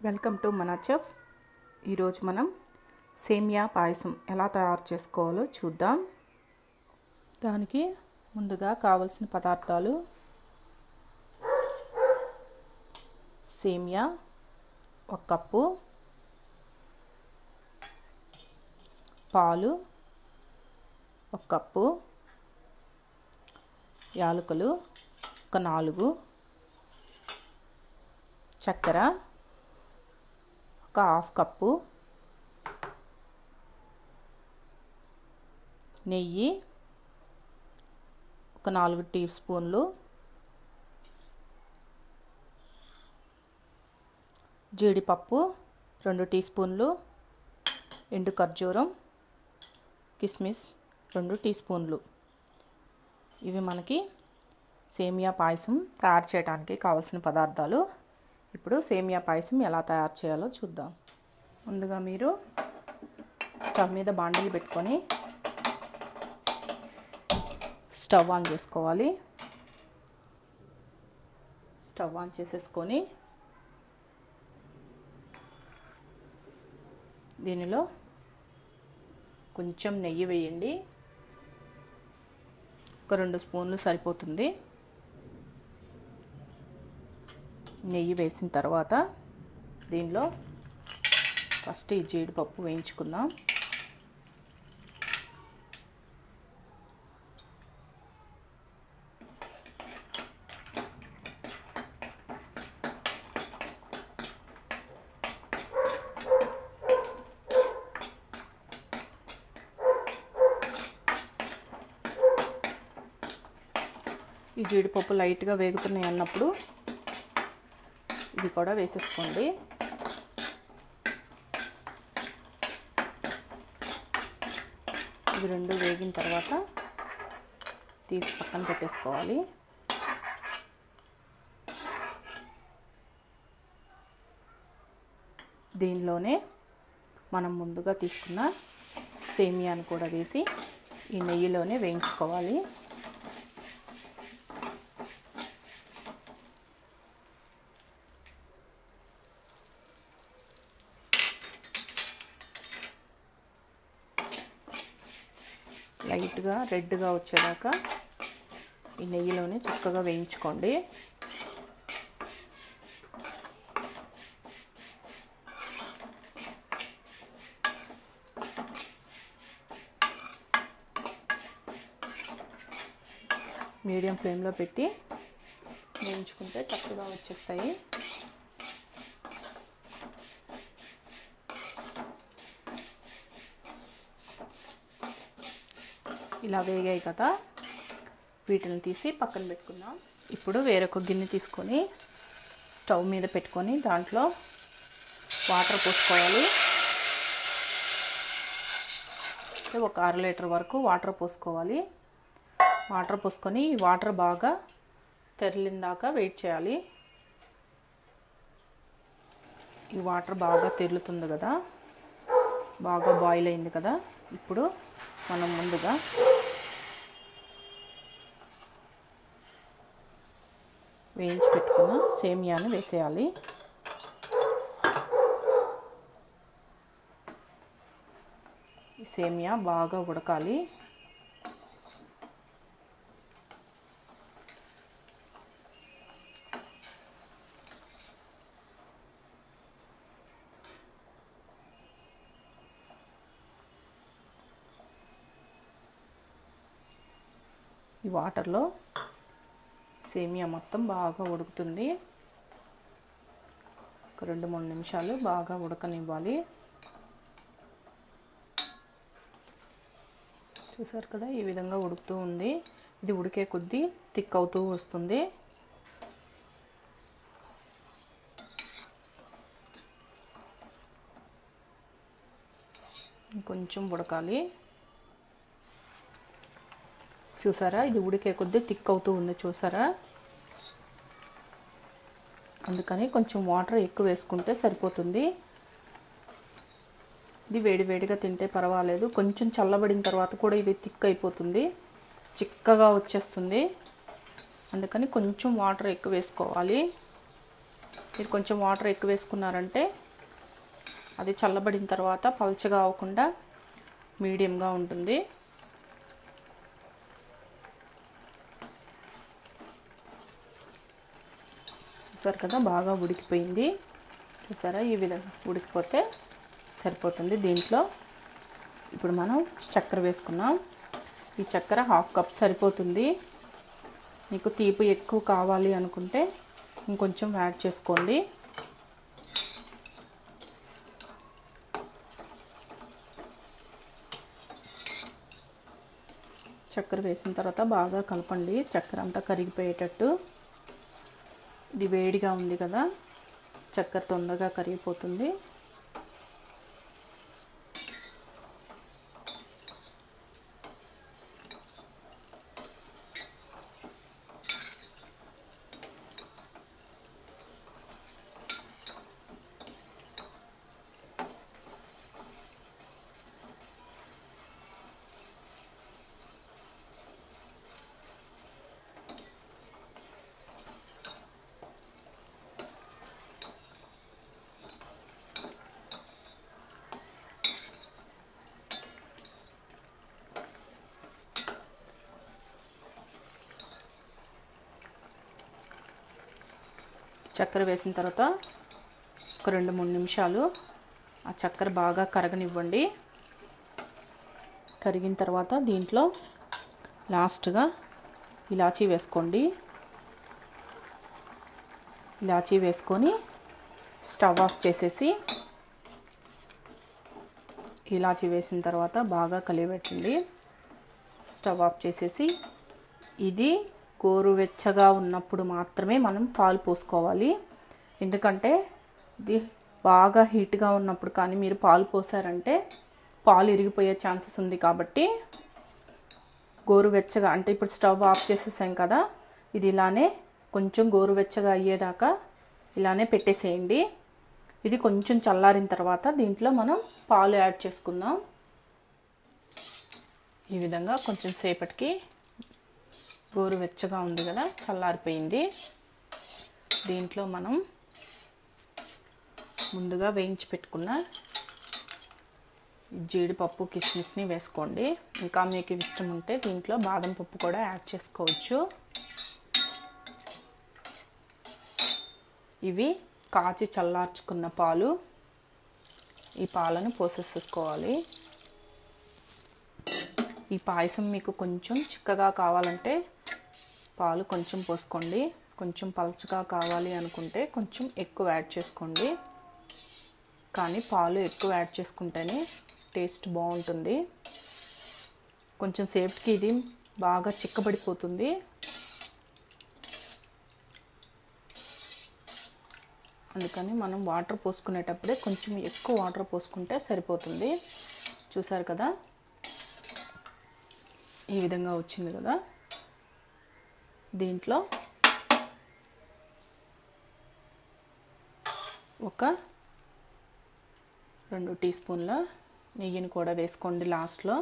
Welcome to మన chef. ఈరోజు మనం సేమియా పాయసం ఎలా తయారు చేసుకోవాలో చూద్దాం. దానికి ముందుగా కావలసిన పదార్థాలు: సేమియా 1 కప్పు, పాలు 1 కప్పు, యాలకులు 4, చక్కెర 1/2 కప్పు, నెయ్యి 4 టీ స్పూన్లు, జీడిపప్పు 2 టీ స్పూన్లు, ఎండు ఖర్జూరం, కిస్మిస్ 2 టీ స్పూన్లు. ఇవి మనకి సేమియా పాయసం తయారు చేయడానికి కావాల్సిన పదార్థాలు. ఇప్పుడు సేమియా పాయసం ఎలా తయారు చేయాలో చూద్దాం. ముందుగా మీరు స్టవ్ మీద బాండీలు పెట్టుకొని స్టవ్ ఆన్ చేసుకోవాలి. స్టవ్ ఆన్ చేసేసుకొని దీనిలో కొంచెం నెయ్యి వేయండి. 2 స్పూన్లు సరిపోతుంది. నెయ్యి వేసిన తర్వాత దీనిలో ఫస్ట్ ఈ జీడిపప్పు వేయించుకుందాం. ఈ జీడిపప్పు లైట్గా వేగుతున్నాయి అన్నప్పుడు ఇది కూడా వేసేసుకోండి. ఇది 2 వేగిన తర్వాత తీసి పక్కన పెట్టేసుకోవాలి. దీనిలోనే మనం ముందుగా తీసుకున్న సేమియాను కూడా వేసి ఈ నెయ్యిలోనే వేయించుకోవాలి. లైట్గా రెడ్గా వచ్చేదాకా ఈ నెయ్యిలోనే చక్కగా వేయించుకోండి. మీడియం ఫ్లేమ్లో పెట్టి వేయించుకుంటే చక్కగా వచ్చేస్తాయి. ఇలా వేగాయి కదా, వీటిని తీసి పక్కన పెట్టుకుందాం. ఇప్పుడు వేరొక గిన్నె తీసుకొని స్టవ్ మీద పెట్టుకొని దాంట్లో వాటర్ పోసుకోవాలి. ఒక 1/2 లీటర్ వరకు వాటర్ పోసుకోవాలి. వాటర్ పోసుకొని ఈ వాటర్ బాగా తెరిలిందాకా వెయిట్ చేయాలి. ఈ వాటర్ బాగా తెరులుతుంది కదా, బాగా బాయిల్ అయింది కదా. ఇప్పుడు మనం ముందుగా వేయించి పెట్టుకున్న సేమియాను వేసేయాలి. ఈ సేమియా బాగా ఉడకాలి. ఈ వాటర్లో సేమియా మొత్తం బాగా ఉడుకుతుంది. ఒక 2-3 నిమిషాలు బాగా ఉడకనివ్వాలి. చూసారు కదా, ఈ విధంగా ఉడుకుతూ ఉంది. ఇది ఉడికే కొద్దీ థిక్ అవుతూ వస్తుంది. కొంచెం ఉడకాలి. చూసారా, ఇది ఉడికే కొద్దీ థిక్ అవుతూ ఉంది. చూసారా, అందుకని కొంచెం వాటర్ ఎక్కువ వేసుకుంటే సరిపోతుంది. ఇది వేడివేడిగా తింటే పర్వాలేదు. కొంచెం చల్లబడిన తర్వాత కూడా ఇది థిక్ అయిపోతుంది, చిక్కగా వచ్చేస్తుంది. అందుకని కొంచెం వాటర్ ఎక్కువ వేసుకోవాలి. మీరు కొంచెం వాటర్ ఎక్కువ వేసుకున్నారంటే అది చల్లబడిన తర్వాత పల్చగా అవ్వకుండా మీడియంగా ఉంటుంది. చూసారు కదా బాగా ఉడికిపోయింది. చూసారా ఈ విధంగా ఉడికిపోతే సరిపోతుంది. దీంట్లో ఇప్పుడు మనం చక్కెర వేసుకున్నాం. ఈ చక్కెర 1/2 కప్ సరిపోతుంది. మీకు తీపి ఎక్కువ కావాలి అనుకుంటే ఇంకొంచెం యాడ్ చేసుకోండి. చక్కెర వేసిన తర్వాత బాగా కలపండి, చక్కెర అంతా కరిగిపోయేటట్టు. ఇది వేడిగా ఉంది కదా, చక్కెర తొందరగా కరిగిపోతుంది. చక్కెర వేసిన తర్వాత ఒక 2-3 నిమిషాలు ఆ చక్కెర బాగా కరగనివ్వండి. కరిగిన తర్వాత దీంట్లో లాస్ట్గా ఇలాచీ వేసుకోండి. ఇలాచీ వేసుకొని స్టవ్ ఆఫ్ చేసేసి, ఇలాచీ వేసిన తర్వాత బాగా కలియబెట్టండి. స్టవ్ ఆఫ్ చేసేసి, ఇది గోరువెచ్చగా ఉన్నప్పుడు మాత్రమే మనం పాలు పోసుకోవాలి. ఎందుకంటే ఇది బాగా హీట్గా ఉన్నప్పుడు కానీ మీరు పాలు పోసారంటే పాలు ఇరిగిపోయే ఛాన్సెస్ ఉంది. కాబట్టి గోరువెచ్చగా, అంటే ఇప్పుడు స్టవ్ ఆఫ్ చేసేసాం కదా, ఇది ఇలానే కొంచెం గోరువెచ్చగా అయ్యేదాకా ఇలానే పెట్టేసేయండి. ఇది కొంచెం చల్లారిన తర్వాత దీంట్లో మనం పాలు యాడ్ చేసుకుందాం. ఈ విధంగా కొంచెం సేపటికి గోరువెచ్చగా ఉంది కదా, చల్లారిపోయింది. దీంట్లో మనం ముందుగా వేయించి పెట్టుకున్న జీడిపప్పు కిస్మిస్ని వేసుకోండి. ఇంకా మీకు ఇష్టం ఉంటే దీంట్లో బాదం పప్పు కూడా యాడ్ చేసుకోవచ్చు. ఇవి కాచి చల్లార్చుకున్న పాలు. ఈ పాలను పోసేసుకోవాలి. ఈ పాయసం మీకు కొంచెం చిక్కగా కావాలంటే పాలు కొంచెం పోసుకోండి. కొంచెం పలచగా కావాలి అనుకుంటే కొంచెం ఎక్కువ యాడ్ చేసుకోండి. కానీ పాలు ఎక్కువ యాడ్ చేసుకుంటేనే టేస్ట్ బాగుంటుంది. కొంచెం సేపటికి ఇది బాగా చిక్కబడిపోతుంది. అందుకని మనం వాటర్ పోసుకునేటప్పుడే కొంచెం ఎక్కువ వాటర్ పోసుకుంటే సరిపోతుంది. చూసారు కదా, ఈ విధంగా వచ్చింది కదా. దీంట్లో ఒక 2 టీ స్పూన్ల నెయ్యిని కూడా వేసుకోండి లాస్ట్లో,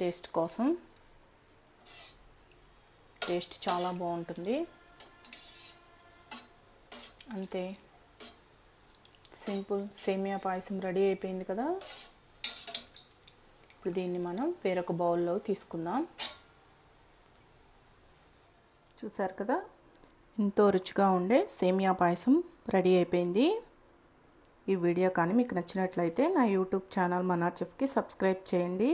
టేస్ట్ కోసం. టేస్ట్ చాలా బాగుంటుంది. అంతే, సింపుల్ సేమియా పాయసం రెడీ అయిపోయింది కదా. ఇప్పుడు దీన్ని మనం వేరొక బౌల్లో తీసుకుందాం. చూసారు కదా, ఎంతో రుచిగా ఉండే సేమియా పాయసం రెడీ అయిపోయింది. ఈ వీడియో కానీ మీకు నచ్చినట్లయితే నా యూట్యూబ్ ఛానల్ మనా చెఫ్కి సబ్స్క్రైబ్ చేయండి.